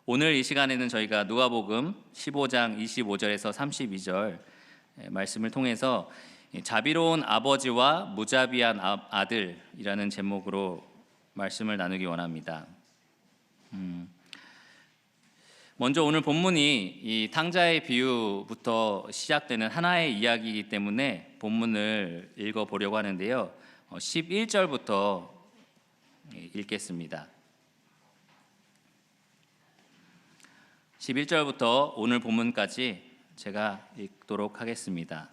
오늘 이 시간에는 저희가 누가복음 15장 25절에서 32절 말씀을 통해서 자비로운 아버지와 무자비한 아들이라는 제목으로 말씀을 나누기 원합니다. 먼저 오늘 본문이 이 탕자의 비유부터 시작되는 하나의 이야기이기 때문에 본문을 읽어보려고 하는데요. 11절부터 읽겠습니다. 11절부터 오늘 본문까지 제가 읽도록 하겠습니다.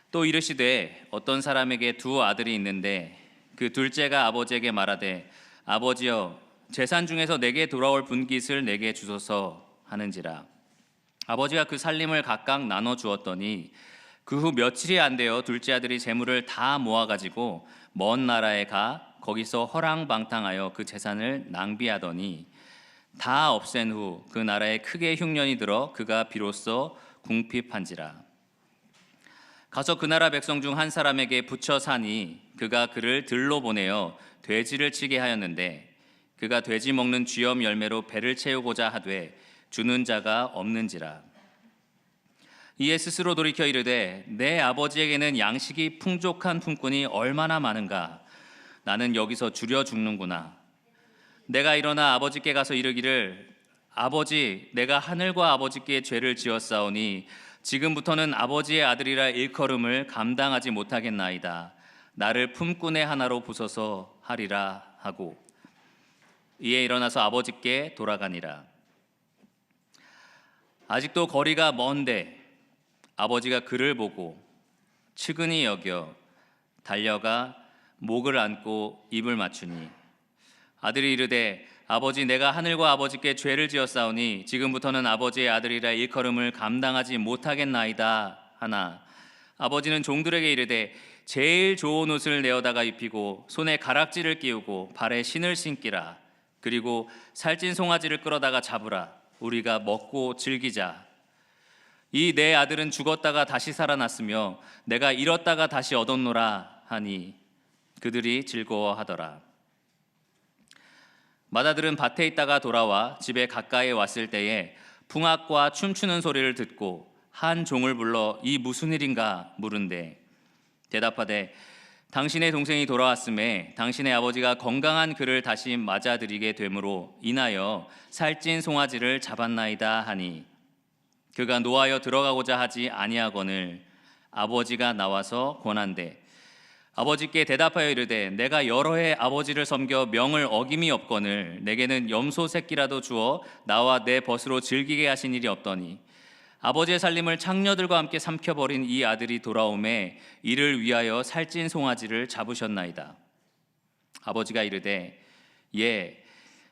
또 이르시되 어떤 사람에게 두 아들이 있는데 그 둘째가 아버지에게 말하되 아버지여 재산 중에서 내게 돌아올 분깃을 내게 주소서 하는지라. 아버지가 그 살림을 각각 나눠 주었더니 그 후 며칠이 안 되어 둘째 아들이 재물을 다 모아가지고 먼 나라에 가 거기서 허랑방탕하여 그 재산을 낭비하더니 다 없앤 후 그 나라에 크게 흉년이 들어 그가 비로소 궁핍한지라. 가서 그 나라 백성 중 한 사람에게 붙여 사니 그가 그를 들로 보내어 돼지를 치게 하였는데 그가 돼지 먹는 쥐염 열매로 배를 채우고자 하되 주는 자가 없는지라. 이에 스스로 돌이켜 이르되 내 아버지에게는 양식이 풍족한 품꾼이 얼마나 많은가. 나는 여기서 줄여 죽는구나. 내가 일어나 아버지께 가서 이르기를 아버지 내가 하늘과 아버지께 죄를 지었사오니 지금부터는 아버지의 아들이라 일컬음을 감당하지 못하겠나이다. 나를 품꾼의 하나로 부소서 하리라 하고 이에 일어나서 아버지께 돌아가니라. 아직도 거리가 먼데 아버지가 그를 보고 측은히 여겨 달려가 목을 안고 입을 맞추니 아들이 이르되 아버지 내가 하늘과 아버지께 죄를 지었사오니 지금부터는 아버지의 아들이라 일컬음을 감당하지 못하겠나이다 하나 아버지는 종들에게 이르되 제일 좋은 옷을 내어다가 입히고 손에 가락지를 끼우고 발에 신을 신기라. 그리고 살찐 송아지를 끌어다가 잡으라. 우리가 먹고 즐기자. 이 내 아들은 죽었다가 다시 살아났으며 내가 잃었다가 다시 얻었노라 하니 그들이 즐거워하더라. 맏아들은 밭에 있다가 돌아와 집에 가까이 왔을 때에 풍악과 춤추는 소리를 듣고 한 종을 불러 이 무슨 일인가 물은데 대답하되 당신의 동생이 돌아왔음에 당신의 아버지가 건강한 그를 다시 맞아들이게 되므로 인하여 살찐 송아지를 잡았나이다 하니 그가 노하여 들어가고자 하지 아니하거늘 아버지가 나와서 권한대 아버지께 대답하여 이르되 내가 여러 해 아버지를 섬겨 명을 어김이 없거늘 내게는 염소 새끼라도 주어 나와 내 벗으로 즐기게 하신 일이 없더니 아버지의 살림을 창녀들과 함께 삼켜버린 이 아들이 돌아오매 이를 위하여 살찐 송아지를 잡으셨나이다. 아버지가 이르되 예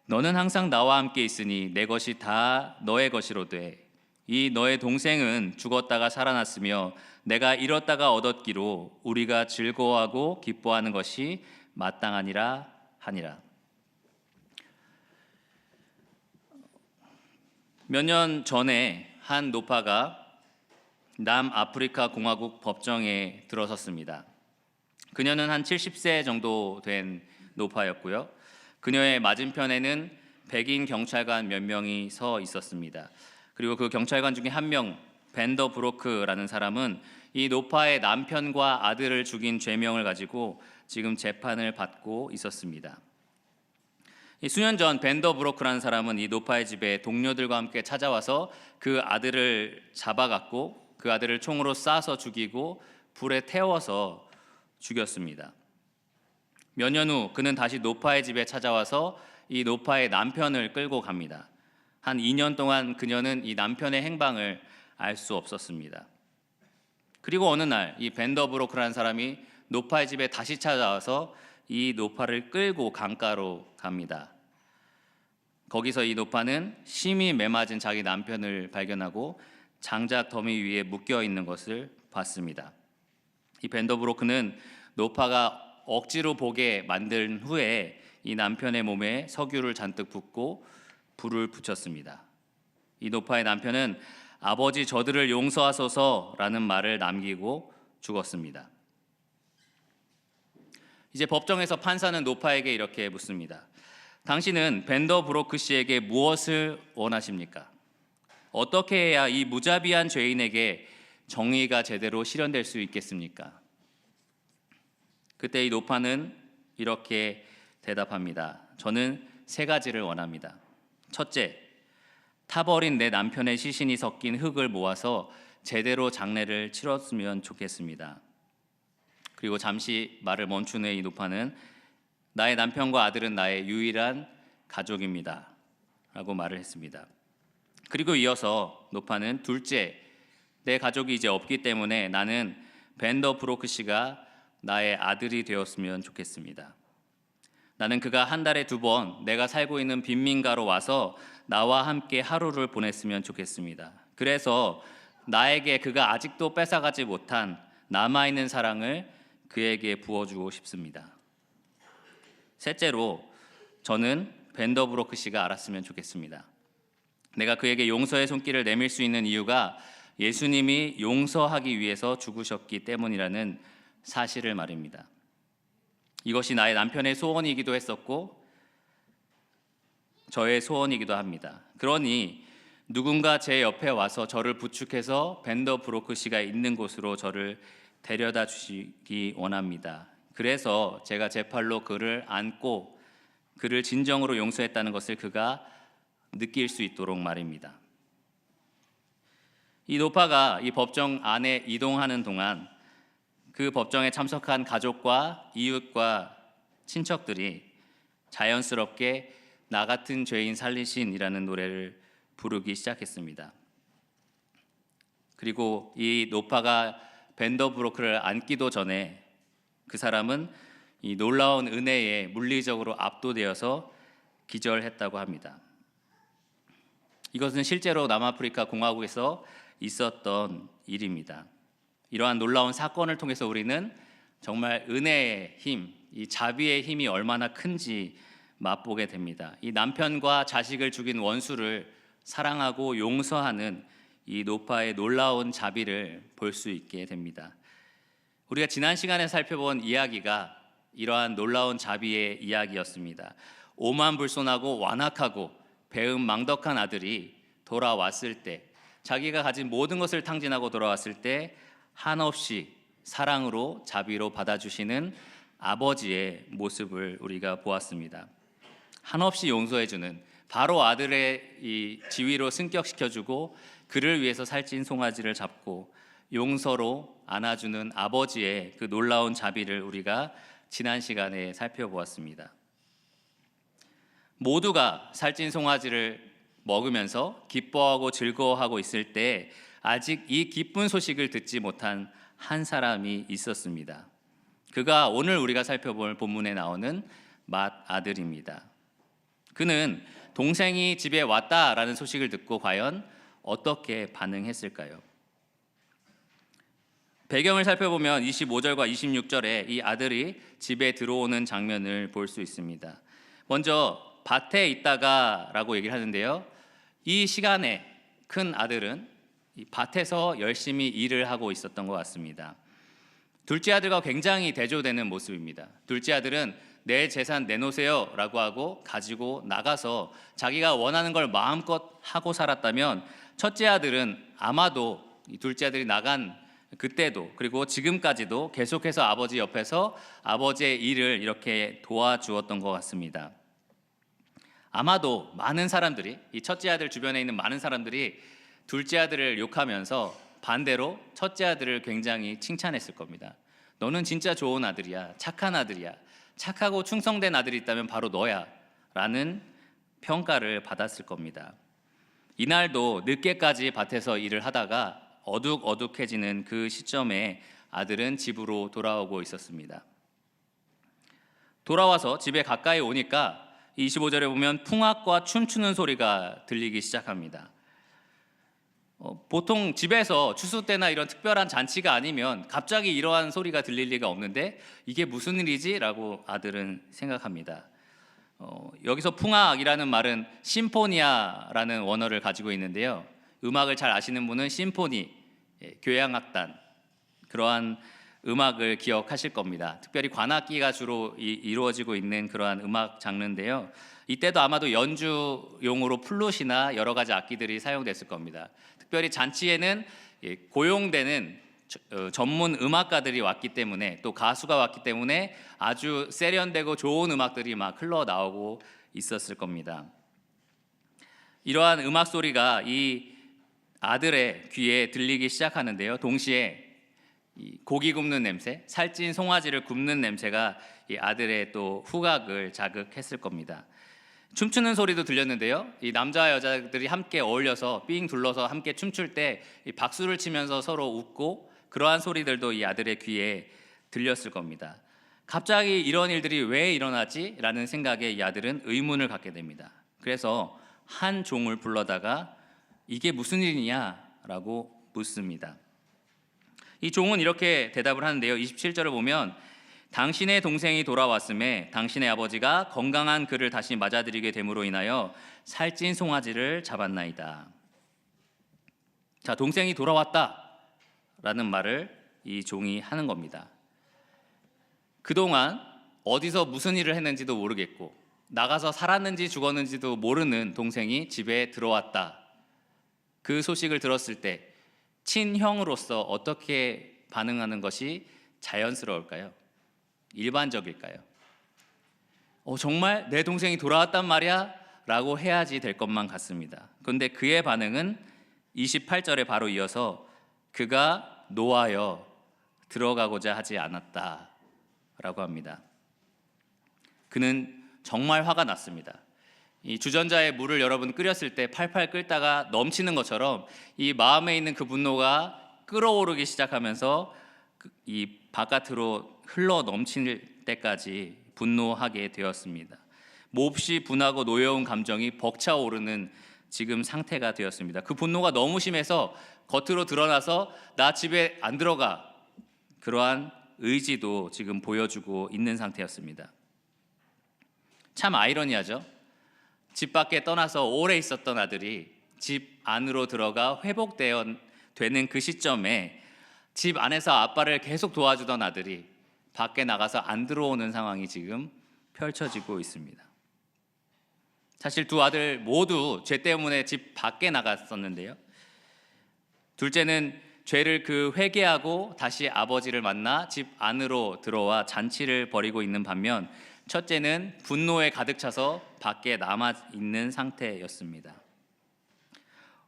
너는 항상 나와 함께 있으니 내 것이 다 너의 것이로 돼. 이 너의 동생은 죽었다가 살아났으며 내가 잃었다가 얻었기로 우리가 즐거워하고 기뻐하는 것이 마땅하니라 하니라. 몇 년 전에 한 노파가 남아프리카 공화국 법정에 들어섰습니다. 그녀는 한 70세 정도 된 노파였고요. 그녀의 맞은편에는 백인 경찰관 몇 명이 서 있었습니다. 그리고 그 경찰관 중에 한 명 벤더 브로크라는 사람은 이 노파의 남편과 아들을 죽인 죄명을 가지고 지금 재판을 받고 있었습니다. 수년 전 벤더 브로크라는 사람은 이 노파의 집에 동료들과 함께 찾아와서 그 아들을 잡아갔고 그 아들을 총으로 쏴서 죽이고 불에 태워서 죽였습니다. 몇 년 후 그는 다시 노파의 집에 찾아와서 이 노파의 남편을 끌고 갑니다. 한 2년 동안 그녀는 이 남편의 행방을 알 수 없었습니다. 그리고 어느 날 이 벤더 브로크라는 사람이 노파의 집에 다시 찾아와서 이 노파를 끌고 강가로 갑니다. 거기서 이 노파는 심히 매맞은 자기 남편을 발견하고 장작 더미 위에 묶여 있는 것을 봤습니다. 이 벤더 브로크는 노파가 억지로 보게 만든 후에 이 남편의 몸에 석유를 잔뜩 붓고 불을 붙였습니다. 이 노파의 남편은 아버지 저들을 용서하소서라는 말을 남기고 죽었습니다. 이제 법정에서 판사는 노파에게 이렇게 묻습니다. 당신은 벤더 브로크 씨에게 무엇을 원하십니까? 어떻게 해야 이 무자비한 죄인에게 정의가 제대로 실현될 수 있겠습니까? 그때 이 노파는 이렇게 대답합니다. 저는 세 가지를 원합니다. 첫째, 타버린 내 남편의 시신이 섞인 흙을 모아서 제대로 장례를 치렀으면 좋겠습니다. 그리고 잠시 말을 멈춘 후에 이 노파는 나의 남편과 아들은 나의 유일한 가족입니다 라고 말을 했습니다. 그리고 이어서 노파는 둘째, 내 가족이 이제 없기 때문에 나는 벤더 브로크 씨가 나의 아들이 되었으면 좋겠습니다. 나는 그가 한 달에 2번 내가 살고 있는 빈민가로 와서 나와 함께 하루를 보냈으면 좋겠습니다. 그래서 나에게 그가 아직도 뺏어가지 못한 남아있는 사랑을 그에게 부어주고 싶습니다. 셋째로, 저는 벤더 브로크 씨가 알았으면 좋겠습니다. 내가 그에게 용서의 손길을 내밀 수 있는 이유가 예수님이 용서하기 위해서 죽으셨기 때문이라는 사실을 말입니다. 이것이 나의 남편의 소원이기도 했었고 저의 소원이기도 합니다. 그러니 누군가 제 옆에 와서 저를 부축해서 벤더 브로크 씨가 있는 곳으로 저를 데려다 주시기 원합니다. 그래서 제가 제 팔로 그를 안고 그를 진정으로 용서했다는 것을 그가 느낄 수 있도록 말입니다. 이 노파가 이 법정 안에 이동하는 동안 그 법정에 참석한 가족과 이웃과 친척들이 자연스럽게 나 같은 죄인 살리신이라는 노래를 부르기 시작했습니다. 그리고 이 노파가 벤더 브로크를 안기도 전에 그 사람은 이 놀라운 은혜에 물리적으로 압도되어서 기절했다고 합니다. 이것은 실제로 남아프리카 공화국에서 있었던 일입니다. 이러한 놀라운 사건을 통해서 우리는 정말 은혜의 힘, 이 자비의 힘이 얼마나 큰지 맛보게 됩니다. 이 남편과 자식을 죽인 원수를 사랑하고 용서하는 이 노파의 놀라운 자비를 볼 수 있게 됩니다. 우리가 지난 시간에 살펴본 이야기가 이러한 놀라운 자비의 이야기였습니다. 오만불손하고 완악하고 배은망덕한 아들이 돌아왔을 때, 자기가 가진 모든 것을 탕진하고 돌아왔을 때 한없이 사랑으로 자비로 받아주시는 아버지의 모습을 우리가 보았습니다. 한없이 용서해주는, 바로 아들의 이 지위로 승격시켜주고 그를 위해서 살찐 송아지를 잡고 용서로 안아주는 아버지의 그 놀라운 자비를 우리가 지난 시간에 살펴보았습니다. 모두가 살찐 송아지를 먹으면서 기뻐하고 즐거워하고 있을 때 아직 이 기쁜 소식을 듣지 못한 한 사람이 있었습니다. 그가 오늘 우리가 살펴볼 본문에 나오는 맏 아들입니다. 그는 동생이 집에 왔다라는 소식을 듣고 과연 어떻게 반응했을까요? 배경을 살펴보면 25절과 26절에 이 아들이 집에 들어오는 장면을 볼 수 있습니다. 먼저 밭에 있다가 라고 얘기를 하는데요, 이 시간에 큰 아들은 이 밭에서 열심히 일을 하고 있었던 것 같습니다. 둘째 아들과 굉장히 대조되는 모습입니다. 둘째 아들은 내 재산 내놓으세요 라고 하고 가지고 나가서 자기가 원하는 걸 마음껏 하고 살았다면, 첫째 아들은 아마도 이 둘째 아들이 나간 그때도 그리고 지금까지도 계속해서 아버지 옆에서 아버지의 일을 이렇게 도와주었던 것 같습니다. 아마도 많은 사람들이, 이 첫째 아들 주변에 있는 많은 사람들이 둘째 아들을 욕하면서 반대로 첫째 아들을 굉장히 칭찬했을 겁니다. 너는 진짜 좋은 아들이야, 착한 아들이야, 착하고 충성된 아들이 있다면 바로 너야 라는 평가를 받았을 겁니다. 이날도 늦게까지 밭에서 일을 하다가 어둑어둑해지는 그 시점에 아들은 집으로 돌아오고 있었습니다. 돌아와서 집에 가까이 오니까 25절에 보면 풍악과 춤추는 소리가 들리기 시작합니다. 보통 집에서 추수 때나 이런 특별한 잔치가 아니면 갑자기 이러한 소리가 들릴 리가 없는데 이게 무슨 일이지? 라고 아들은 생각합니다. 여기서 풍악이라는 말은 심포니아라는 원어를 가지고 있는데요, 음악을 잘 아시는 분은 심포니, 교향악단, 그러한 음악을 기억하실 겁니다. 특별히 관악기가 주로 이루어지고 있는 그러한 음악 장르인데요. 이때도 아마도 연주용으로 플룻이나 여러 가지 악기들이 사용됐을 겁니다. 특별히 잔치에는 고용되는 전문 음악가들이 왔기 때문에, 또 가수가 왔기 때문에 아주 세련되고 좋은 음악들이 막 흘러나오고 있었을 겁니다. 이러한 음악 소리가 이 아들의 귀에 들리기 시작하는데요. 동시에 이 고기 굽는 냄새, 살찐 송아지를 굽는 냄새가 이 아들의 또 후각을 자극했을 겁니다. 춤추는 소리도 들렸는데요. 이 남자와 여자들이 함께 어울려서 삥 둘러서 함께 춤출 때 이 박수를 치면서 서로 웃고, 그러한 소리들도 이 아들의 귀에 들렸을 겁니다. 갑자기 이런 일들이 왜 일어나지? 라는 생각에 이 아들은 의문을 갖게 됩니다. 그래서 한 종을 불러다가 이게 무슨 일이냐? 라고 묻습니다. 이 종은 이렇게 대답을 하는데요. 27절을 보면 당신의 동생이 돌아왔음에 당신의 아버지가 건강한 그를 다시 맞아들이게 됨으로 인하여 살찐 송아지를 잡았나이다. 자, 동생이 돌아왔다라는 말을 이 종이 하는 겁니다. 그동안 어디서 무슨 일을 했는지도 모르겠고 나가서 살았는지 죽었는지도 모르는 동생이 집에 들어왔다. 그 소식을 들었을 때 친형으로서 어떻게 반응하는 것이 자연스러울까요? 일반적일까요? 정말 내 동생이 돌아왔단 말이야? 라고 해야지 될 것만 같습니다. 그런데 그의 반응은 28절에 바로 이어서 그가 노하여 들어가고자 하지 않았다 라고 합니다. 그는 정말 화가 났습니다. 이 주전자에 물을 여러분 끓였을 때 팔팔 끓다가 넘치는 것처럼 이 마음에 있는 그 분노가 끓어오르기 시작하면서 이 바깥으로 흘러 넘칠 때까지 분노하게 되었습니다. 몹시 분하고 노여운 감정이 벅차오르는 지금 상태가 되었습니다. 그 분노가 너무 심해서 겉으로 드러나서 나 집에 안 들어가, 그러한 의지도 지금 보여주고 있는 상태였습니다. 참 아이러니하죠. 집 밖에 떠나서 오래 있었던 아들이 집 안으로 들어가 회복되는 그 시점에 집 안에서 아빠를 계속 도와주던 아들이 밖에 나가서 안 들어오는 상황이 지금 펼쳐지고 있습니다. 사실 두 아들 모두 죄 때문에 집 밖에 나갔었는데요. 둘째는 죄를 회개하고 다시 아버지를 만나 집 안으로 들어와 잔치를 벌이고 있는 반면, 첫째는 분노에 가득 차서 밖에 남아 있는 상태였습니다.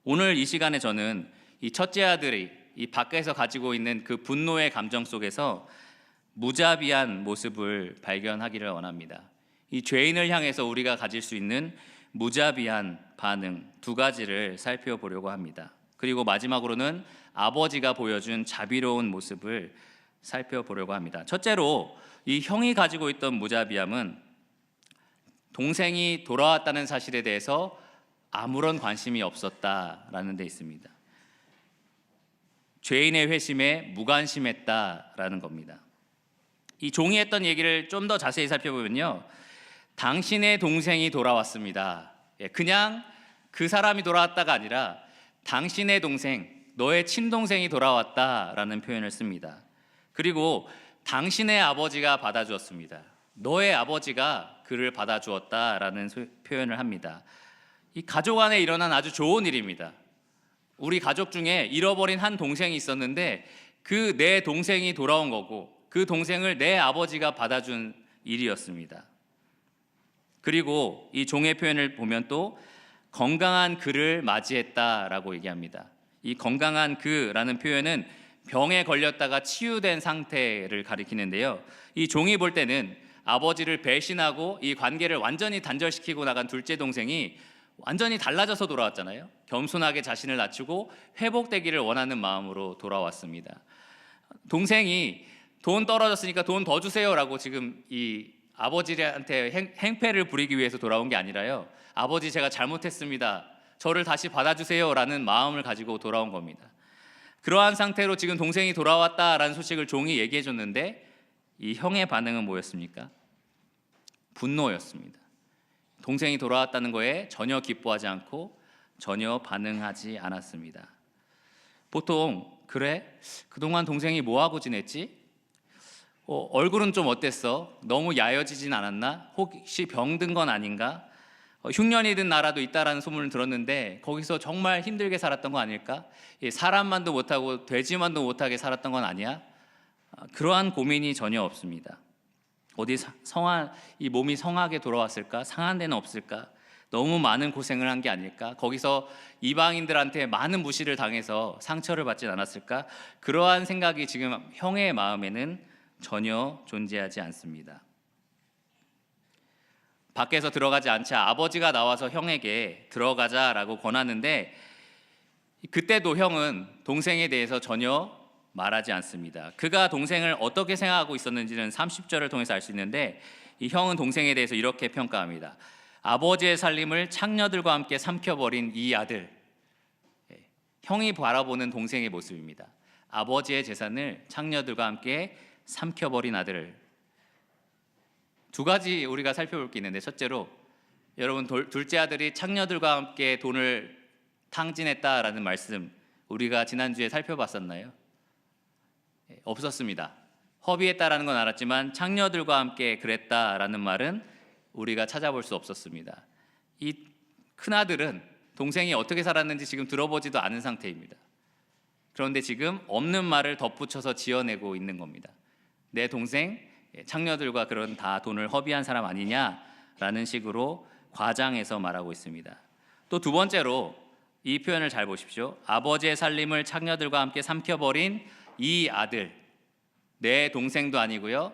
오늘 이 시간에 저는 이 첫째 아들이 이 밖에서 가지고 있는 그 분노의 감정 속에서 무자비한 모습을 발견하기를 원합니다. 이 죄인을 향해서 우리가 가질 수 있는 무자비한 반응 두 가지를 살펴보려고 합니다. 그리고 마지막으로는 아버지가 보여준 자비로운 모습을 살펴보려고 합니다. 첫째로 이 형이 가지고 있던 무자비함은 동생이 돌아왔다는 사실에 대해서 아무런 관심이 없었다라는 데 있습니다. 죄인의 회심에 무관심했다라는 겁니다. 이 종이 했던 얘기를 좀 더 자세히 살펴보면요, 당신의 동생이 돌아왔습니다. 그냥 그 사람이 돌아왔다가 아니라 당신의 동생, 너의 친동생이 돌아왔다라는 표현을 씁니다. 그리고 당신의 아버지가 받아주었습니다. 너의 아버지가 그를 받아주었다라는 표현을 합니다. 이 가족 안에 일어난 아주 좋은 일입니다. 우리 가족 중에 잃어버린 한 동생이 있었는데 그 내 동생이 돌아온 거고, 그 동생을 내 아버지가 받아준 일이었습니다. 그리고 이 종의 표현을 보면 또 건강한 그를 맞이했다라고 얘기합니다. 이 건강한 그라는 표현은 병에 걸렸다가 치유된 상태를 가리키는데요. 이 종이 볼 때는 아버지를 배신하고 이 관계를 완전히 단절시키고 나간 둘째 동생이 완전히 달라져서 돌아왔잖아요. 겸손하게 자신을 낮추고 회복되기를 원하는 마음으로 돌아왔습니다. 동생이 돈 떨어졌으니까 돈 더 주세요라고 지금 이 아버지한테 행패를 부리기 위해서 돌아온 게 아니라요, 아버지 제가 잘못했습니다, 저를 다시 받아주세요라는 마음을 가지고 돌아온 겁니다. 그러한 상태로 지금 동생이 돌아왔다라는 소식을 종이 얘기해 줬는데 이 형의 반응은 뭐였습니까? 분노였습니다. 동생이 돌아왔다는 거에 전혀 기뻐하지 않고 전혀 반응하지 않았습니다. 보통 그래? 그동안 동생이 뭐하고 지냈지? 얼굴은 좀 어땠어? 너무 야여지진 않았나? 혹시 병든 건 아닌가? 흉년이 든 나라도 있다라는 소문을 들었는데 거기서 정말 힘들게 살았던 거 아닐까? 사람만도 못하고 돼지만도 못하게 살았던 건 아니야? 그러한 고민이 전혀 없습니다. 어디 이 몸이 성하게 돌아왔을까? 상한 데는 없을까? 너무 많은 고생을 한 게 아닐까? 거기서 이방인들한테 많은 무시를 당해서 상처를 받진 않았을까? 그러한 생각이 지금 형의 마음에는 전혀 존재하지 않습니다. 밖에서 들어가지 않자 아버지가 나와서 형에게 들어가자라고 권하는데 그때도 형은 동생에 대해서 전혀 말하지 않습니다. 그가 동생을 어떻게 생각하고 있었는지는 30절을 통해서 알 수 있는데 이 형은 동생에 대해서 이렇게 평가합니다. 아버지의 살림을 창녀들과 함께 삼켜버린 이 아들. 형이 바라보는 동생의 모습입니다. 아버지의 재산을 창녀들과 함께 삼켜버린 아들. 두 가지 우리가 살펴볼 게 있는데 첫째로 여러분 둘째 아들이 창녀들과 함께 돈을 탕진했다라는 말씀 우리가 지난주에 살펴봤었나요? 없었습니다. 허비했다라는 건 알았지만 창녀들과 함께 그랬다라는 말은 우리가 찾아볼 수 없었습니다. 이 큰아들은 동생이 어떻게 살았는지 지금 들어보지도 않은 상태입니다. 그런데 지금 없는 말을 덧붙여서 지어내고 있는 겁니다. 내 동생 창녀들과 그런 다 돈을 허비한 사람 아니냐라는 식으로 과장해서 말하고 있습니다. 또 두 번째로 이 표현을 잘 보십시오. 아버지의 살림을 창녀들과 함께 삼켜버린 이 아들, 내 동생도 아니고요.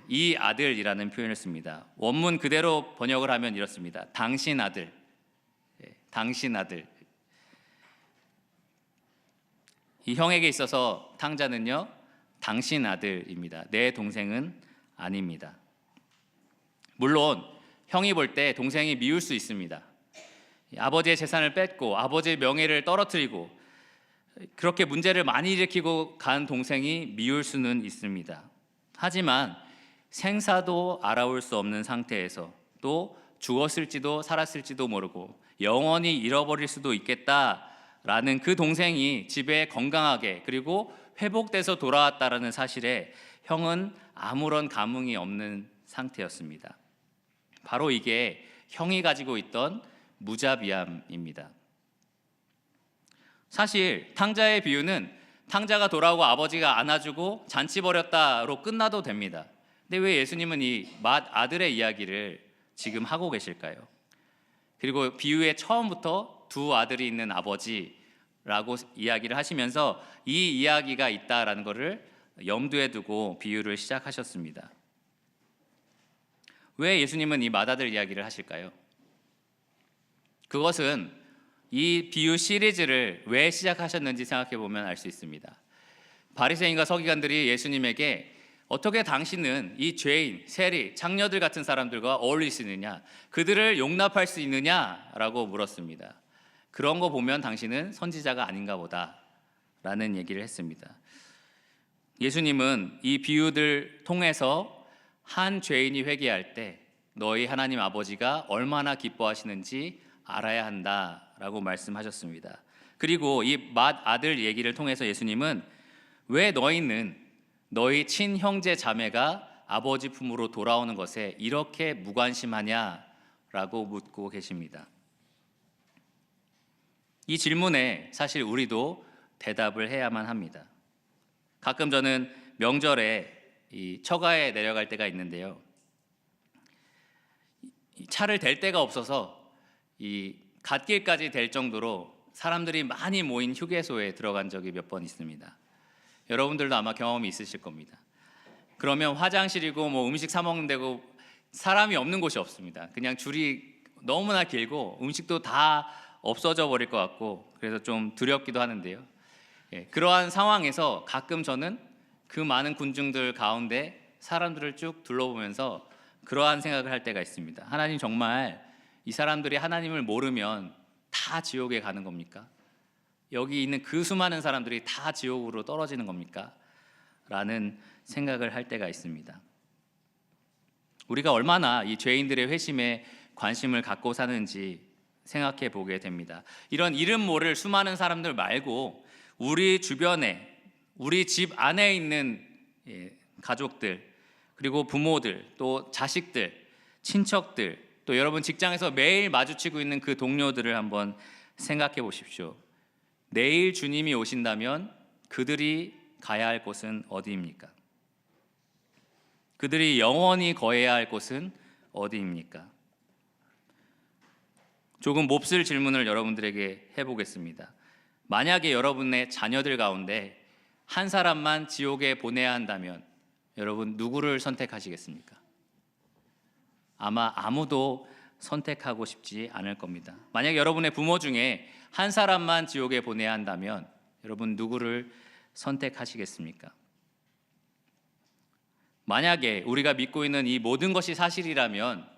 이 아들이라는 표현을 씁니다. 원문 그대로 번역을 하면 이렇습니다. 당신 아들, 당신 아들. 이 형에게 있어서 탕자는요, 당신 아들입니다. 내 동생은 아닙니다. 물론 형이 볼 때 동생이 미울 수 있습니다. 아버지의 재산을 뺏고 아버지의 명예를 떨어뜨리고 그렇게 문제를 많이 일으키고 간 동생이 미울 수는 있습니다. 하지만 생사도 알아올 수 없는 상태에서 또 죽었을지도 살았을지도 모르고 영원히 잃어버릴 수도 있겠다라는 그 동생이 집에 건강하게 그리고 회복돼서 돌아왔다라는 사실에 형은 아무런 감흥이 없는 상태였습니다. 바로 이게 형이 가지고 있던 무자비함입니다. 사실 탕자의 비유는 탕자가 돌아오고 아버지가 안아주고 잔치 벌였다로 끝나도 됩니다. 근데 왜 예수님은 이 맏아들의 이야기를 지금 하고 계실까요? 그리고 비유의 처음부터 두 아들이 있는 아버지라고 이야기를 하시면서 이 이야기가 있다라는 것을 염두에 두고 비유를 시작하셨습니다. 왜 예수님은 이 맏아들 이야기를 하실까요? 그것은 이 비유 시리즈를 왜 시작하셨는지 생각해 보면 알 수 있습니다. 바리새인과 서기관들이 예수님에게 어떻게 당신은 이 죄인, 세리, 창녀들 같은 사람들과 어울릴 수 있느냐? 그들을 용납할 수 있느냐라고 물었습니다. 그런 거 보면 당신은 선지자가 아닌가 보다라는 얘기를 했습니다. 예수님은 이 비유들 통해서 한 죄인이 회개할 때 너희 하나님 아버지가 얼마나 기뻐하시는지 알아야 한다라고 말씀하셨습니다. 그리고 이 맏아들 얘기를 통해서 예수님은 왜 너희는 너희 친형제 자매가 아버지 품으로 돌아오는 것에 이렇게 무관심하냐라고 묻고 계십니다. 이 질문에 사실 우리도 대답을 해야만 합니다. 가끔 저는 명절에 이 처가에 내려갈 때가 있는데요. 차를 댈 데가 없어서 이 갓길까지 될 정도로 사람들이 많이 모인 휴게소에 들어간 적이 몇 번 있습니다. 여러분들도 아마 경험이 있으실 겁니다. 그러면 화장실이고 뭐 음식 사 먹는 데고 사람이 없는 곳이 없습니다. 그냥 줄이 너무나 길고 음식도 다 없어져 버릴 것 같고 그래서 좀 두렵기도 하는데요. 그러한 상황에서 가끔 저는 그 많은 군중들 가운데 사람들을 쭉 둘러보면서 그러한 생각을 할 때가 있습니다. 하나님 정말 이 사람들이 하나님을 모르면 다 지옥에 가는 겁니까? 여기 있는 그 수많은 사람들이 다 지옥으로 떨어지는 겁니까? 라는 생각을 할 때가 있습니다. 우리가 얼마나 이 죄인들의 회심에 관심을 갖고 사는지 생각해 보게 됩니다. 이런 이름 모를 수많은 사람들 말고 우리 주변에 우리 집 안에 있는 가족들, 그리고 부모들, 또 자식들, 친척들, 또 여러분 직장에서 매일 마주치고 있는 그 동료들을 한번 생각해 보십시오. 내일 주님이 오신다면 그들이 가야 할 곳은 어디입니까? 그들이 영원히 거해야 할 곳은 어디입니까? 조금 몹쓸 질문을 여러분들에게 해보겠습니다. 만약에 여러분의 자녀들 가운데 한 사람만 지옥에 보내야 한다면 여러분 누구를 선택하시겠습니까? 아마 아무도 선택하고 싶지 않을 겁니다. 만약 여러분의 부모 중에 한 사람만 지옥에 보내야 한다면 여러분 누구를 선택하시겠습니까? 만약에 우리가 믿고 있는 이 모든 것이 사실이라면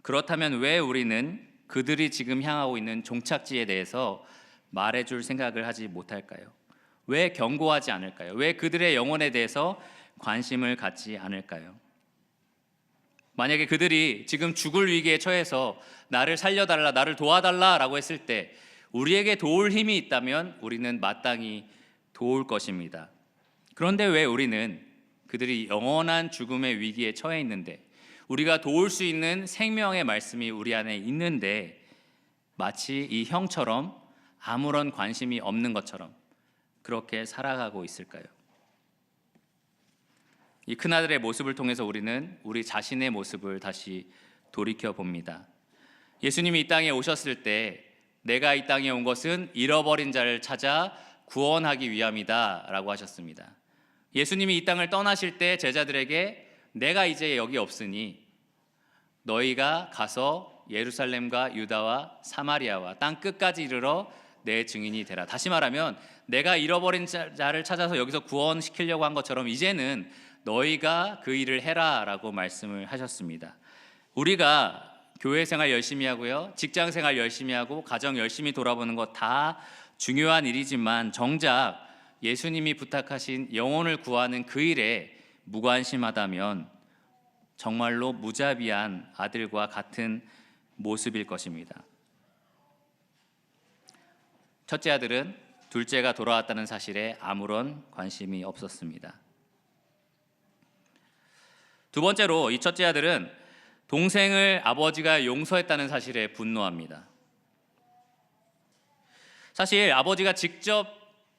그렇다면 왜 우리는 그들이 지금 향하고 있는 종착지에 대해서 말해줄 생각을 하지 못할까요? 왜 경고하지 않을까요? 왜 그들의 영혼에 대해서 관심을 갖지 않을까요? 만약에 그들이 지금 죽을 위기에 처해서 나를 살려달라, 나를 도와달라라고 했을 때 우리에게 도울 힘이 있다면 우리는 마땅히 도울 것입니다. 그런데 왜 우리는 그들이 영원한 죽음의 위기에 처해 있는데 우리가 도울 수 있는 생명의 말씀이 우리 안에 있는데 마치 이 형처럼 아무런 관심이 없는 것처럼 그렇게 살아가고 있을까요? 이 큰아들의 모습을 통해서 우리는 우리 자신의 모습을 다시 돌이켜 봅니다. 예수님이 이 땅에 오셨을 때 내가 이 땅에 온 것은 잃어버린 자를 찾아 구원하기 위함이다 라고 하셨습니다. 예수님이 이 땅을 떠나실 때 제자들에게 내가 이제 여기 없으니 너희가 가서 예루살렘과 유다와 사마리아와 땅 끝까지 이르러 내 증인이 되라. 다시 말하면 내가 잃어버린 자를 찾아서 여기서 구원시키려고 한 것처럼 이제는 너희가 그 일을 해라 라고 말씀을 하셨습니다. 우리가 교회 생활 열심히 하고요, 직장 생활 열심히 하고 가정 열심히 돌아보는 것 다 중요한 일이지만 정작 예수님이 부탁하신 영혼을 구하는 그 일에 무관심하다면 정말로 무자비한 아들과 같은 모습일 것입니다. 첫째 아들은 둘째가 돌아왔다는 사실에 아무런 관심이 없었습니다. 두 번째로 이 첫째 아들은 동생을 아버지가 용서했다는 사실에 분노합니다. 사실 아버지가 직접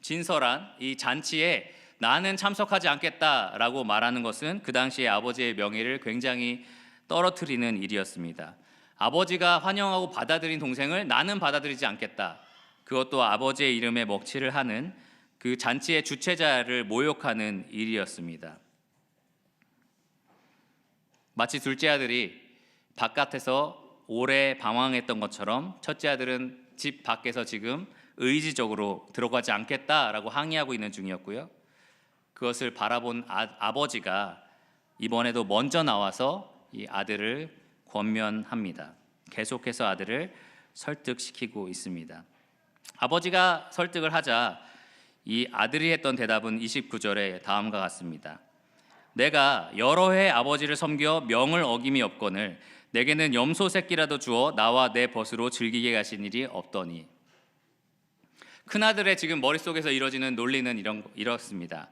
진설한 이 잔치에 나는 참석하지 않겠다라고 말하는 것은 그 당시에 아버지의 명예를 굉장히 떨어뜨리는 일이었습니다. 아버지가 환영하고 받아들인 동생을 나는 받아들이지 않겠다. 그것도 아버지의 이름에 먹칠을 하는 그 잔치의 주최자를 모욕하는 일이었습니다. 마치 둘째 아들이 바깥에서 오래 방황했던 것처럼 첫째 아들은 집 밖에서 지금 의지적으로 들어가지 않겠다라고 항의하고 있는 중이었고요. 그것을 바라본 아버지가 이번에도 먼저 나와서 이 아들을 권면합니다. 계속해서 아들을 설득시키고 있습니다. 아버지가 설득을 하자 이 아들이 했던 대답은 29절에 다음과 같습니다. 내가 여러 해 아버지를 섬겨 명을 어김이 없거늘 내게는 염소 새끼라도 주어 나와 내 벗으로 즐기게 하신 일이 없더니. 큰아들의 지금 머릿속에서 이루어지는 논리는 이렇습니다.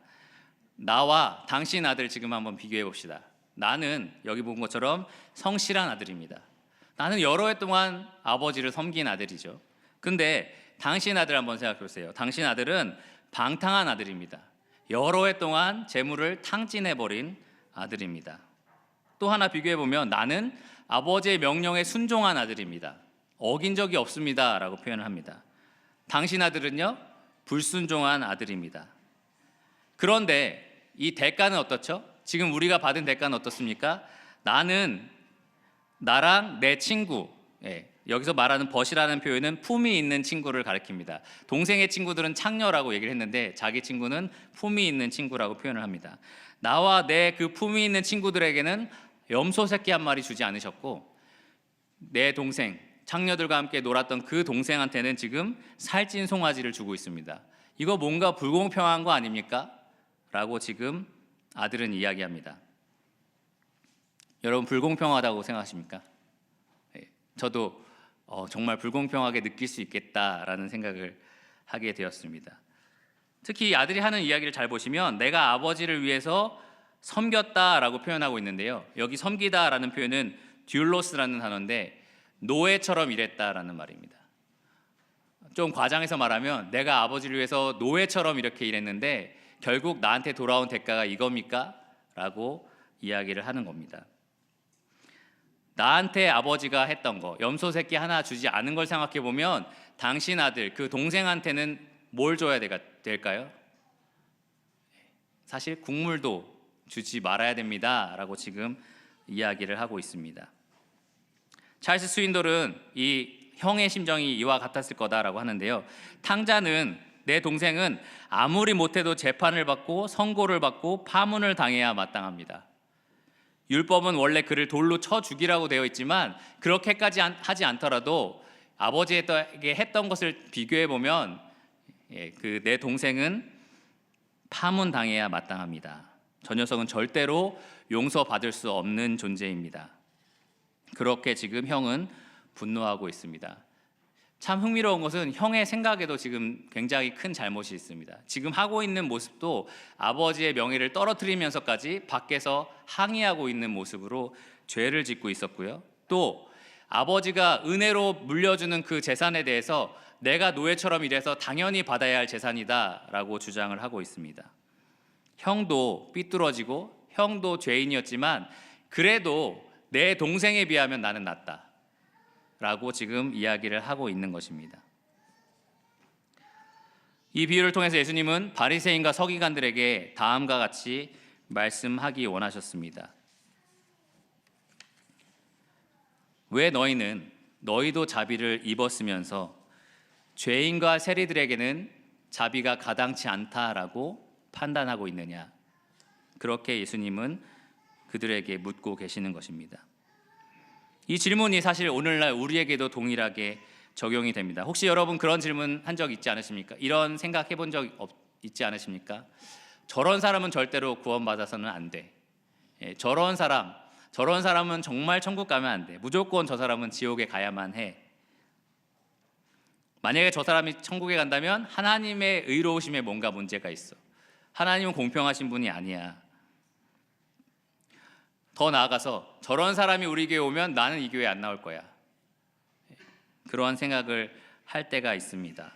나와 당신 아들 지금 한번 비교해 봅시다. 나는 여기 본 것처럼 성실한 아들입니다. 나는 여러 해 동안 아버지를 섬긴 아들이죠. 근데 당신 아들 한번 생각해 보세요. 당신 아들은 방탕한 아들입니다. 여러 해 동안 재물을 탕진해버린 아들입니다. 또 하나 비교해보면 나는 아버지의 명령에 순종한 아들입니다. 어긴 적이 없습니다 라고 표현을 합니다. 당신 아들은요, 불순종한 아들입니다. 그런데 이 대가는 어떻죠? 지금 우리가 받은 대가는 어떻습니까? 나랑 내 친구, 여기서 말하는 벗이라는 표현은 품이 있는 친구를 가리킵니다. 동생의 친구들은 창녀라고 얘기를 했는데 자기 친구는 품이 있는 친구라고 표현을 합니다. 나와 내 그 품이 있는 친구들에게는 염소 새끼 한 마리 주지 않으셨고 내 동생, 창녀들과 함께 놀았던 그 동생한테는 지금 살찐 송아지를 주고 있습니다. 이거 뭔가 불공평한 거 아닙니까? 라고 지금 아들은 이야기합니다. 여러분 불공평하다고 생각하십니까? 저도 정말 불공평하게 느낄 수 있겠다라는 생각을 하게 되었습니다. 특히 아들이 하는 이야기를 잘 보시면 내가 아버지를 위해서 섬겼다라고 표현하고 있는데요. 여기 섬기다라는 표현은 듀로스라는 단어인데 노예처럼 일했다라는 말입니다. 좀 과장해서 말하면 내가 아버지를 위해서 노예처럼 이렇게 일했는데 결국 나한테 돌아온 대가가 이겁니까? 라고 이야기를 하는 겁니다. 나한테 아버지가 했던 거, 염소 새끼 하나 주지 않은 걸 생각해 보면 당신 아들, 그 동생한테는 뭘 줘야 될까요? 사실 국물도 주지 말아야 됩니다 라고 지금 이야기를 하고 있습니다. 찰스 스윈돌은 이 형의 심정이 이와 같았을 거다라고 하는데요. 탕자는, 내 동생은 아무리 못해도 재판을 받고 선고를 받고 파문을 당해야 마땅합니다. 율법은 원래 그를 돌로 쳐 죽이라고 되어 있지만 그렇게까지 하지 않더라도 아버지에게 했던 것을 비교해 보면 그 내 동생은 파문 당해야 마땅합니다. 저 녀석은 절대로 용서받을 수 없는 존재입니다. 그렇게 지금 형은 분노하고 있습니다. 참 흥미로운 것은 형의 생각에도 지금 굉장히 큰 잘못이 있습니다. 지금 하고 있는 모습도 아버지의 명예를 떨어뜨리면서까지 밖에서 항의하고 있는 모습으로 죄를 짓고 있었고요. 또 아버지가 은혜로 물려주는 그 재산에 대해서 내가 노예처럼 일해서 당연히 받아야 할 재산이다라고 주장을 하고 있습니다. 형도 삐뚤어지고 형도 죄인이었지만 그래도 내 동생에 비하면 나는 낫다 라고 지금 이야기를 하고 있는 것입니다. 이 비유를 통해서 예수님은 바리새인과 서기관들에게 다음과 같이 말씀하기 원하셨습니다. 왜 너희도 자비를 입었으면서 죄인과 세리들에게는 자비가 가당치 않다라고 판단하고 있느냐? 그렇게 예수님은 그들에게 묻고 계시는 것입니다. 이 질문이 사실 오늘날 우리에게도 동일하게 적용이 됩니다. 혹시 여러분 그런 질문 한 적 있지 않으십니까? 이런 생각해 본 적 있지 않으십니까? 저런 사람은 절대로 구원받아서는 안 돼. 저런 사람은 정말 천국 가면 안 돼. 무조건 저 사람은 지옥에 가야만 해. 만약에 저 사람이 천국에 간다면 하나님의 의로우심에 뭔가 문제가 있어. 하나님은 공평하신 분이 아니야. 더 나아가서 저런 사람이 우리 교회 오면 나는 이 교회 안 나올 거야. 그러한 생각을 할 때가 있습니다.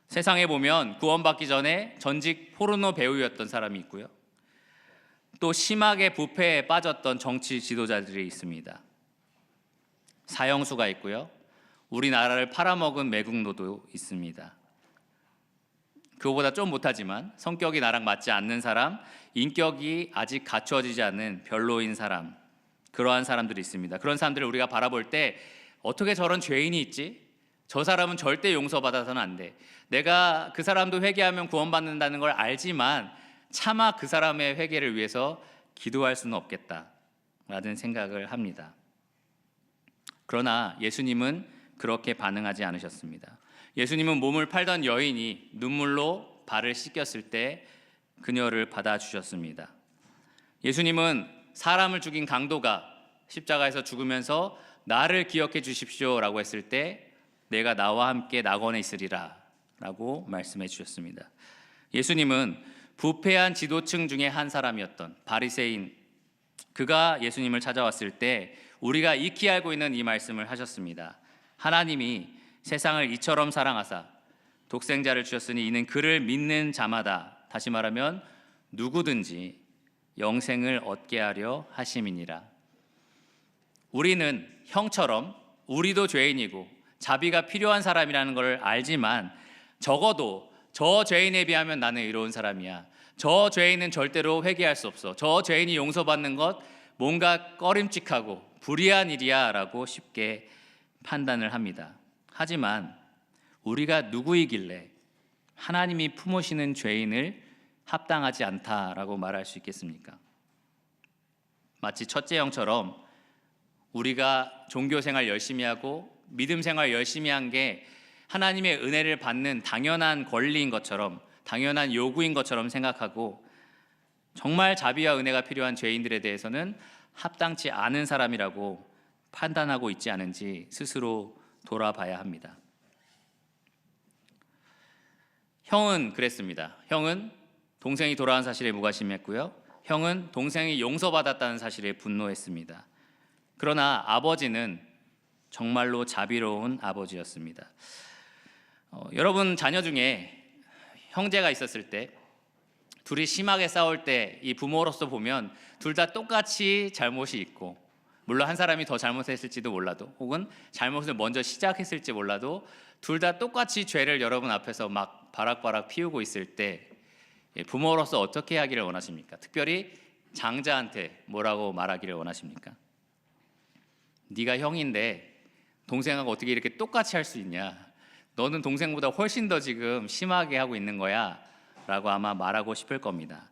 세상에 보면 구원받기 전에 전직 포르노 배우였던 사람이 있고요. 또 심하게 부패에 빠졌던 정치 지도자들이 있습니다. 사형수가 있고요. 우리나라를 팔아먹은 매국노도 있습니다. 그거보다 좀 못하지만 성격이 나랑 맞지 않는 사람, 인격이 아직 갖춰지지 않은 별로인 사람, 그러한 사람들이 있습니다. 그런 사람들을 우리가 바라볼 때 어떻게 저런 죄인이 있지? 저 사람은 절대 용서받아서는 안 돼. 내가 그 사람도 회개하면 구원받는다는 걸 알지만 차마 그 사람의 회개를 위해서 기도할 수는 없겠다라는 생각을 합니다. 그러나 예수님은 그렇게 반응하지 않으셨습니다. 예수님은 몸을 팔던 여인이 눈물로 발을 씻겼을 때 그녀를 받아주셨습니다. 예수님은 사람을 죽인 강도가 십자가에서 죽으면서 나를 기억해 주십시오라고 했을 때 내가 나와 함께 낙원에 있으리라 라고 말씀해 주셨습니다. 예수님은 부패한 지도층 중에 한 사람이었던 바리새인, 그가 예수님을 찾아왔을 때 우리가 익히 알고 있는 이 말씀을 하셨습니다. 하나님이 세상을 이처럼 사랑하사 독생자를 주셨으니 이는 그를 믿는 자마다, 다시 말하면 누구든지 영생을 얻게 하려 하심이니라. 우리는 형처럼 우리도 죄인이고 자비가 필요한 사람이라는 걸 알지만 적어도 저 죄인에 비하면 나는 의로운 사람이야. 저 죄인은 절대로 회개할 수 없어. 저 죄인이 용서받는 것 뭔가 꺼림칙하고 불의한 일이야 라고 쉽게 판단을 합니다. 하지만 우리가 누구이길래 하나님이 품으시는 죄인을 합당하지 않다라고 말할 수 있겠습니까? 마치 첫째 형처럼 우리가 종교생활 열심히 하고 믿음생활 열심히 한 게 하나님의 은혜를 받는 당연한 권리인 것처럼, 당연한 요구인 것처럼 생각하고 정말 자비와 은혜가 필요한 죄인들에 대해서는 합당치 않은 사람이라고 판단하고 있지 않은지 스스로 돌아봐야 합니다. 형은 그랬습니다. 형은 동생이 돌아온 사실에 무관심했고요. 형은 동생이 용서받았다는 사실에 분노했습니다. 그러나 아버지는 정말로 자비로운 아버지였습니다. 여러분 자녀 중에 형제가 있었을 때 둘이 심하게 싸울 때 이 부모로서 보면 둘 다 똑같이 잘못이 있고, 물론 한 사람이 더 잘못했을지도 몰라도, 혹은 잘못을 먼저 시작했을지 몰라도 둘 다 똑같이 죄를 여러분 앞에서 막 바락바락 피우고 있을 때 부모로서 어떻게 하기를 원하십니까? 특별히 장자한테 뭐라고 말하기를 원하십니까? 네가 형인데 동생하고 어떻게 이렇게 똑같이 할 수 있냐? 너는 동생보다 훨씬 더 지금 심하게 하고 있는 거야 라고 아마 말하고 싶을 겁니다.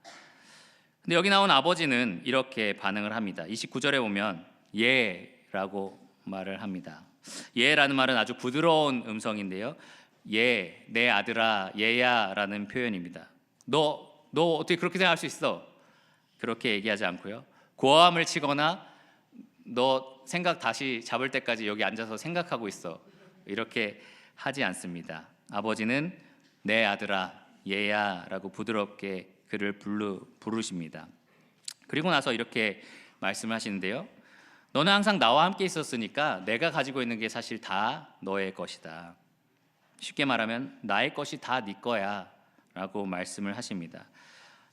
근데 여기 나온 아버지는 이렇게 반응을 합니다. 29절에 보면 예라고 말을 합니다. 예라는 말은 아주 부드러운 음성인데요, 예, 내 아들아, 얘야 라는 표현입니다. 너 어떻게 그렇게 생각할 수 있어? 그렇게 얘기하지 않고요, 고함을 치거나 너 생각 다시 잡을 때까지 여기 앉아서 생각하고 있어, 이렇게 하지 않습니다. 아버지는 내 아들아, 얘야 라고 부드럽게 그를 부르십니다. 그리고 나서 이렇게 말씀을 하시는데요, 너는 항상 나와 함께 있었으니까 내가 가지고 있는 게 사실 다 너의 것이다. 쉽게 말하면 나의 것이 다 네 거야 라고 말씀을 하십니다.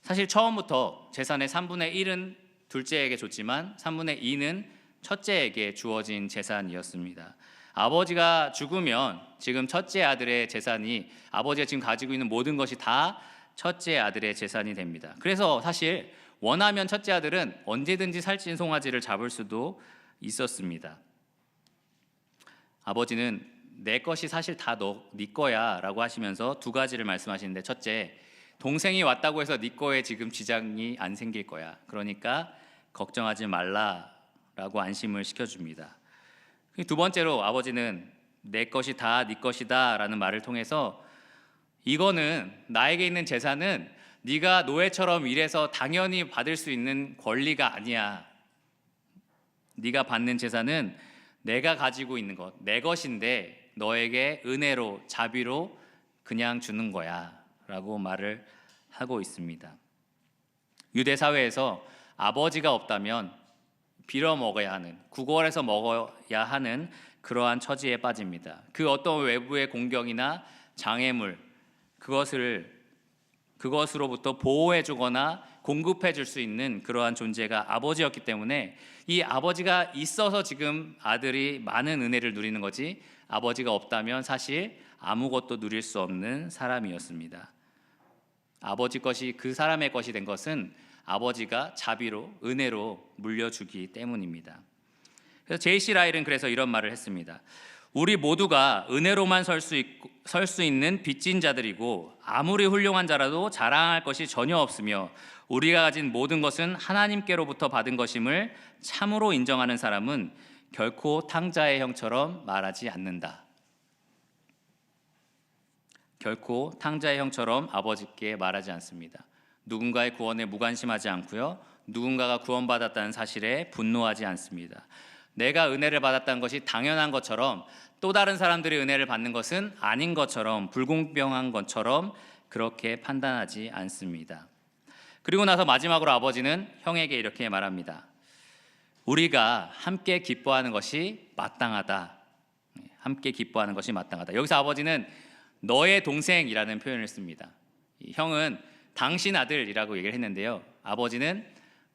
사실 처음부터 재산의 3분의 1은 둘째에게 줬지만 3분의 2는 첫째에게 주어진 재산이었습니다. 아버지가 죽으면 지금 첫째 아들의 재산이, 아버지가 지금 가지고 있는 모든 것이 다 첫째 아들의 재산이 됩니다. 그래서 사실 원하면 첫째 아들은 언제든지 살찐송아지를 잡을 수도 있었습니다. 아버지는 내 것이 사실 다 네 거야 라고 하시면서 두 가지를 말씀하시는데, 첫째, 동생이 왔다고 해서 네 거에 지금 지장이 안 생길 거야, 그러니까 걱정하지 말라 라고 안심을 시켜줍니다. 두 번째로 아버지는 내 것이 다 네 것이다 라는 말을 통해서, 이거는 나에게 있는 재산은 네가 노예처럼 일해서 당연히 받을 수 있는 권리가 아니야. 네가 받는 재산은 내가 가지고 있는 것, 내 것인데 너에게 은혜로, 자비로 그냥 주는 거야 라고 말을 하고 있습니다. 유대 사회에서 아버지가 없다면 빌어먹어야 하는, 구걸해서 먹어야 하는 그러한 처지에 빠집니다. 그 어떤 외부의 공격이나 장애물, 그것으로부터 보호해 주거나 공급해 줄 수 있는 그러한 존재가 아버지였기 때문에, 이 아버지가 있어서 지금 아들이 많은 은혜를 누리는 거지, 아버지가 없다면 사실 아무것도 누릴 수 없는 사람이었습니다. 아버지 것이 그 사람의 것이 된 것은 아버지가 자비로, 은혜로 물려주기 때문입니다. 그래서 J.C. 라일은 그래서 이런 말을 했습니다. 우리 모두가 은혜로만 설 수 있는 빚진 자들이고, 아무리 훌륭한 자라도 자랑할 것이 전혀 없으며, 우리가 가진 모든 것은 하나님께로부터 받은 것임을 참으로 인정하는 사람은 결코 탕자의 형처럼 말하지 않는다. 결코 탕자의 형처럼 아버지께 말하지 않습니다. 누군가의 구원에 무관심하지 않고요, 누군가가 구원받았다는 사실에 분노하지 않습니다. 내가 은혜를 받았다는 것이 당연한 것처럼, 또 다른 사람들이 은혜를 받는 것은 아닌 것처럼, 불공평한 것처럼 그렇게 판단하지 않습니다. 그리고 나서 마지막으로 아버지는 형에게 이렇게 말합니다. 우리가 함께 기뻐하는 것이 마땅하다. 함께 기뻐하는 것이 마땅하다. 여기서 아버지는 너의 동생이라는 표현을 씁니다. 형은 당신 아들이라고 얘기를 했는데요, 아버지는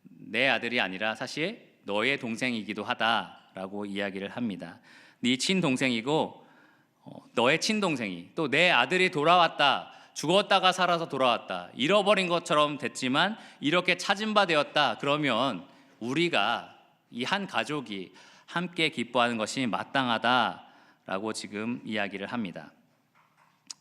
내 아들이 아니라 사실 너의 동생이기도 하다라고 이야기를 합니다. 네 친동생이고, 너의 친동생이, 또 내 아들이 돌아왔다, 죽었다가 살아서 돌아왔다, 잃어버린 것처럼 됐지만 이렇게 찾은 바 되었다, 그러면 우리가, 이 한 가족이 함께 기뻐하는 것이 마땅하다라고 지금 이야기를 합니다.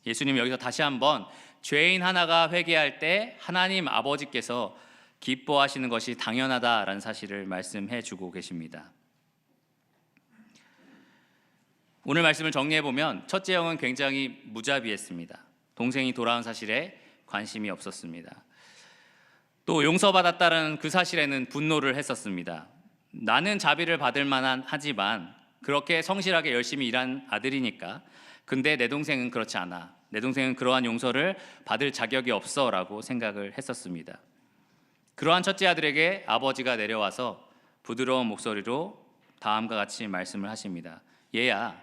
예수님 여기서 다시 한번 죄인 하나가 회개할 때 하나님 아버지께서 기뻐하시는 것이 당연하다라는 사실을 말씀해 주고 계십니다. 오늘 말씀을 정리해 보면, 첫째 형은 굉장히 무자비했습니다. 동생이 돌아온 사실에 관심이 없었습니다. 또 용서받았다는 그 사실에는 분노를 했었습니다. 나는 자비를 받을 만한 하지만 그렇게 성실하게 열심히 일한 아들이니까, 근데 내 동생은 그렇지 않아, 내 동생은 그러한 용서를 받을 자격이 없어 라고 생각을 했었습니다. 그러한 첫째 아들에게 아버지가 내려와서 부드러운 목소리로 다음과 같이 말씀을 하십니다. 얘야,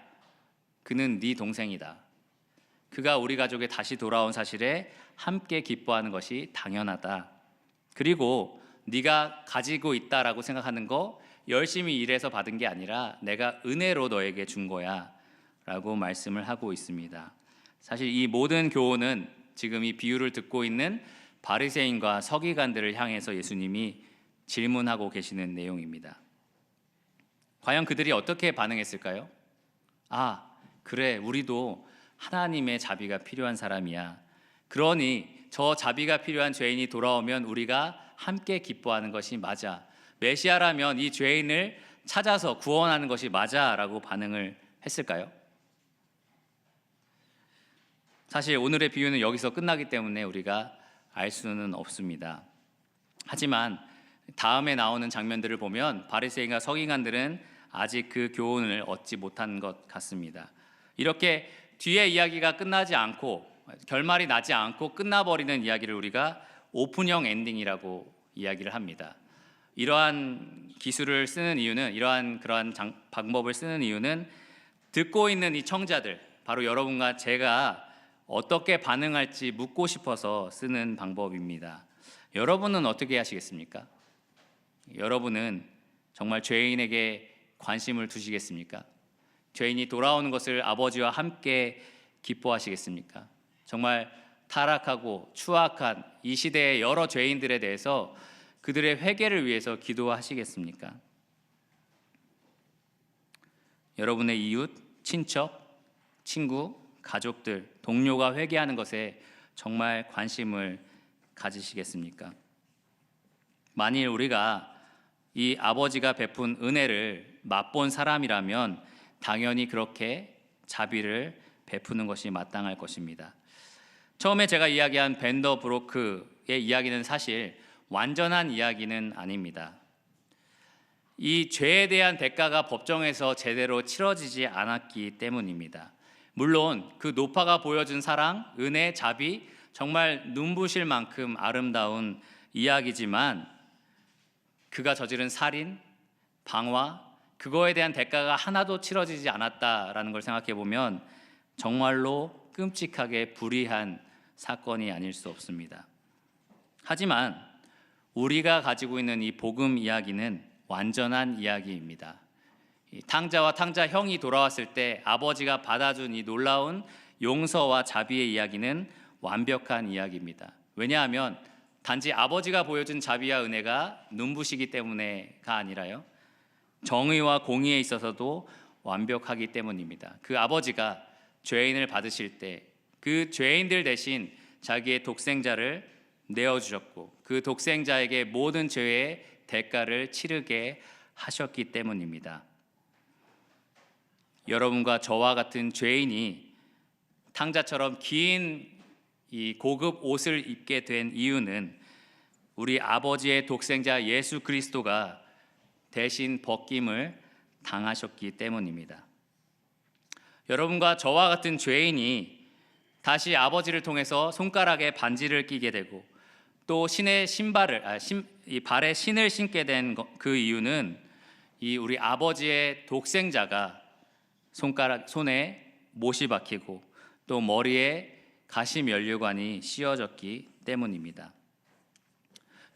그는 네 동생이다. 그가 우리 가족에 다시 돌아온 사실에 함께 기뻐하는 것이 당연하다. 그리고 네가 가지고 있다라고 생각하는 거 열심히 일해서 받은 게 아니라 내가 은혜로 너에게 준 거야 라고 말씀을 하고 있습니다. 사실 이 모든 교훈은 지금 이 비유를 듣고 있는 바리새인과 서기관들을 향해서 예수님이 질문하고 계시는 내용입니다. 과연 그들이 어떻게 반응했을까요? 아, 그래, 우리도 하나님의 자비가 필요한 사람이야. 그러니 저 자비가 필요한 죄인이 돌아오면 우리가 함께 기뻐하는 것이 맞아. 메시아라면 이 죄인을 찾아서 구원하는 것이 맞아 라고 반응을 했을까요? 사실 오늘의 비유는 여기서 끝나기 때문에 우리가 알 수는 없습니다. 하지만 다음에 나오는 장면들을 보면 바리새인과 서기관들은 아직 그 교훈을 얻지 못한 것 같습니다. 이렇게 뒤에 이야기가 끝나지 않고 결말이 나지 않고 끝나버리는 이야기를 우리가 오픈형 엔딩이라고 이야기를 합니다. 이러한 기술을 쓰는 이유는, 그러한 방법을 쓰는 이유는 듣고 있는 이 청자들, 바로 여러분과 제가 어떻게 반응할지 묻고 싶어서 쓰는 방법입니다. 여러분은 어떻게 하시겠습니까? 여러분은 정말 죄인에게 관심을 두시겠습니까? 죄인이 돌아오는 것을 아버지와 함께 기뻐하시겠습니까? 정말 타락하고 추악한 이 시대의 여러 죄인들에 대해서 그들의 회개를 위해서 기도하시겠습니까? 여러분의 이웃, 친척, 친구, 가족들, 동료가 회개하는 것에 정말 관심을 가지시겠습니까? 만일 우리가 이 아버지가 베푼 은혜를 맛본 사람이라면 당연히 그렇게 자비를 베푸는 것이 마땅할 것입니다. 처음에 제가 이야기한 벤더 브로크의 이야기는 사실 완전한 이야기는 아닙니다. 이 죄에 대한 대가가 법정에서 제대로 치러지지 않았기 때문입니다. 물론 그 노파가 보여준 사랑, 은혜, 자비 정말 눈부실 만큼 아름다운 이야기지만 그가 저지른 살인, 방화, 그거에 대한 대가가 하나도 치러지지 않았다라는 걸 생각해 보면 정말로 끔찍하게 불의한 사건이 아닐 수 없습니다. 하지만 우리가 가지고 있는 이 복음 이야기는 완전한 이야기입니다. 탕자와 탕자 형이 돌아왔을 때 아버지가 받아준 이 놀라운 용서와 자비의 이야기는 완벽한 이야기입니다. 왜냐하면 단지 아버지가 보여준 자비와 은혜가 눈부시기 때문에가 아니라요, 정의와 공의에 있어서도 완벽하기 때문입니다. 그 아버지가 죄인을 받으실 때 그 죄인들 대신 자기의 독생자를 내어주셨고 그 독생자에게 모든 죄의 대가를 치르게 하셨기 때문입니다. 여러분과 저와 같은 죄인이 탕자처럼 긴 이 고급 옷을 입게 된 이유는 우리 아버지의 독생자 예수 그리스도가 대신 벗김을 당하셨기 때문입니다. 여러분과 저와 같은 죄인이 다시 아버지를 통해서 손가락에 반지를 끼게 되고 또 신의 이 발에 신을 신게 된 그 이유는 이 우리 아버지의 독생자가 손에 못이 박히고 또 머리에 가시면류관이 씌워졌기 때문입니다.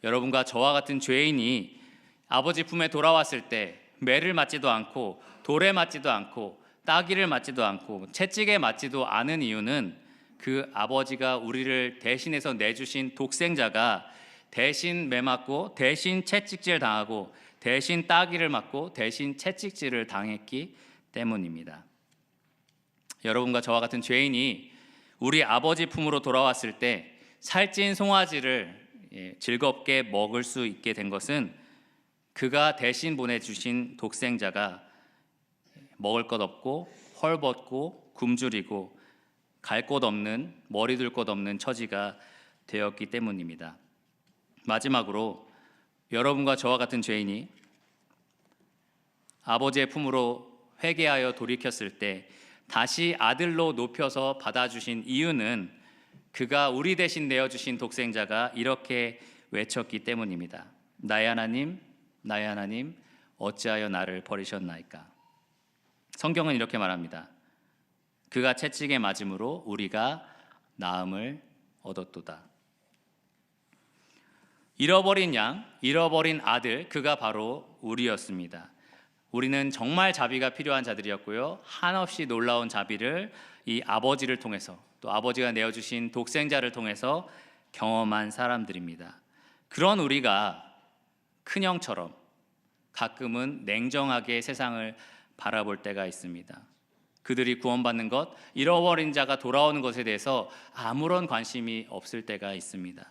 여러분과 저와 같은 죄인이 아버지 품에 돌아왔을 때 매를 맞지도 않고 돌에 맞지도 않고 따귀를 맞지도 않고 채찍에 맞지도 않은 이유는 그 아버지가 우리를 대신해서 내주신 독생자가 대신 매 맞고 대신 채찍질 당하고 대신 따귀를 맞고 대신 채찍질을 당했기 때문입니다. 여러분과 저와 같은 죄인이 우리 아버지 품으로 돌아왔을 때 살찐 송아지를 즐겁게 먹을 수 있게 된 것은 그가 대신 보내주신 독생자가 먹을 것 없고 헐벗고 굶주리고 갈 곳 없는, 머리 둘 곳 없는 처지가 되었기 때문입니다. 마지막으로 여러분과 저와 같은 죄인이 아버지의 품으로 회개하여 돌이켰을 때 다시 아들로 높여서 받아주신 이유는 그가 우리 대신 내어주신 독생자가 이렇게 외쳤기 때문입니다. 나의 하나님, 나의 하나님, 어찌하여 나를 버리셨나이까? 성경은 이렇게 말합니다. 그가 채찍에 맞음으로 우리가 나음을 얻었도다. 잃어버린 양, 잃어버린 아들, 그가 바로 우리였습니다. 우리는 정말 자비가 필요한 자들이었고요. 한없이 놀라운 자비를 이 아버지를 통해서, 또 아버지가 내어주신 독생자를 통해서 경험한 사람들입니다. 그런 우리가 큰형처럼 가끔은 냉정하게 세상을 바라볼 때가 있습니다. 그들이 구원받는 것, 잃어버린 자가 돌아오는 것에 대해서 아무런 관심이 없을 때가 있습니다.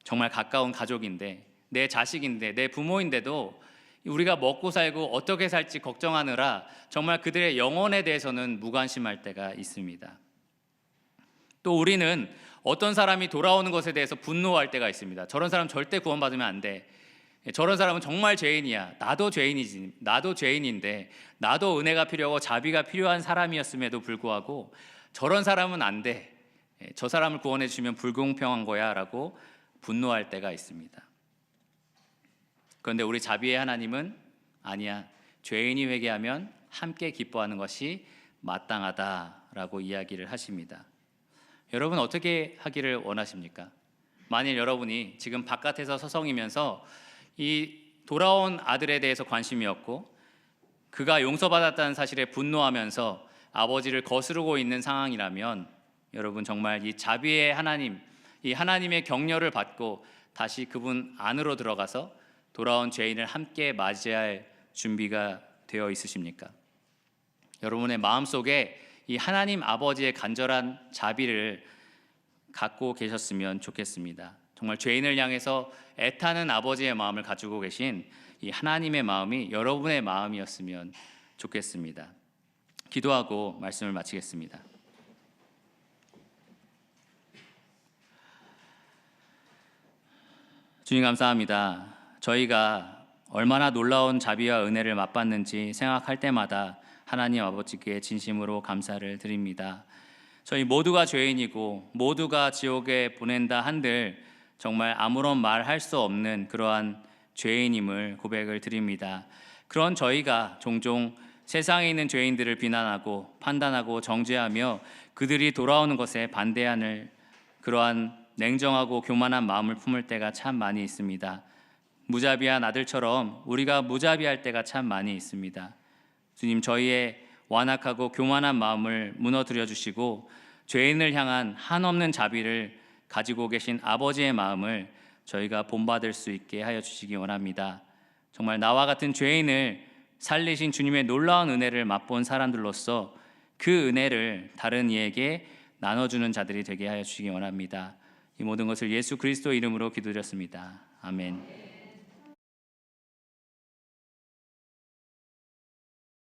정말 가까운 가족인데, 내 자식인데, 내 부모인데도 우리가 먹고 살고 어떻게 살지 걱정하느라 정말 그들의 영혼에 대해서는 무관심할 때가 있습니다. 또 우리는 어떤 사람이 돌아오는 것에 대해서 분노할 때가 있습니다. 저런 사람 절대 구원받으면 안 돼. 저런 사람은 정말 죄인이야. 나도 죄인인데 나도 은혜가 필요하고 자비가 필요한 사람이었음에도 불구하고 저런 사람은 안 돼. 저 사람을 구원해 주시면 불공평한 거야 라고 분노할 때가 있습니다. 그런데 우리 자비의 하나님은 아니야. 죄인이 회개하면 함께 기뻐하는 것이 마땅하다라고 이야기를 하십니다. 여러분 어떻게 하기를 원하십니까? 만일 여러분이 지금 바깥에서 서성이면서 이 돌아온 아들에 대해서 관심이 없고 그가 용서받았다는 사실에 분노하면서 아버지를 거스르고 있는 상황이라면 여러분 정말 이 자비의 하나님, 이 하나님의 격려를 받고 다시 그분 안으로 들어가서 돌아온 죄인을 함께 맞이할 준비가 되어 있으십니까? 여러분의 마음속에 이 하나님 아버지의 간절한 자비를 갖고 계셨으면 좋겠습니다. 정말 죄인을 향해서 애타는 아버지의 마음을 가지고 계신 이 하나님의 마음이 여러분의 마음이었으면 좋겠습니다. 기도하고 말씀을 마치겠습니다. 주님 감사합니다. 저희가 얼마나 놀라운 자비와 은혜를 맛봤는지 생각할 때마다 하나님 아버지께 진심으로 감사를 드립니다. 저희 모두가 죄인이고 모두가 지옥에 보낸다 한들 정말 아무런 말할 수 없는 그러한 죄인임을 고백을 드립니다. 그런 저희가 종종 세상에 있는 죄인들을 비난하고 판단하고 정죄하며 그들이 돌아오는 것에 반대하는 그러한 냉정하고 교만한 마음을 품을 때가 참 많이 있습니다. 무자비한 아들처럼 우리가 무자비할 때가 참 많이 있습니다. 주님, 저희의 완악하고 교만한 마음을 무너뜨려 주시고 죄인을 향한 한없는 자비를 가지고 계신 아버지의 마음을 저희가 본받을 수 있게 하여 주시기 원합니다. 정말 나와 같은 죄인을 살리신 주님의 놀라운 은혜를 맛본 사람들로서 그 은혜를 다른 이에게 나눠주는 자들이 되게 하여 주시기 원합니다. 이 모든 것을 예수 그리스도 이름으로 기도드렸습니다. 아멘.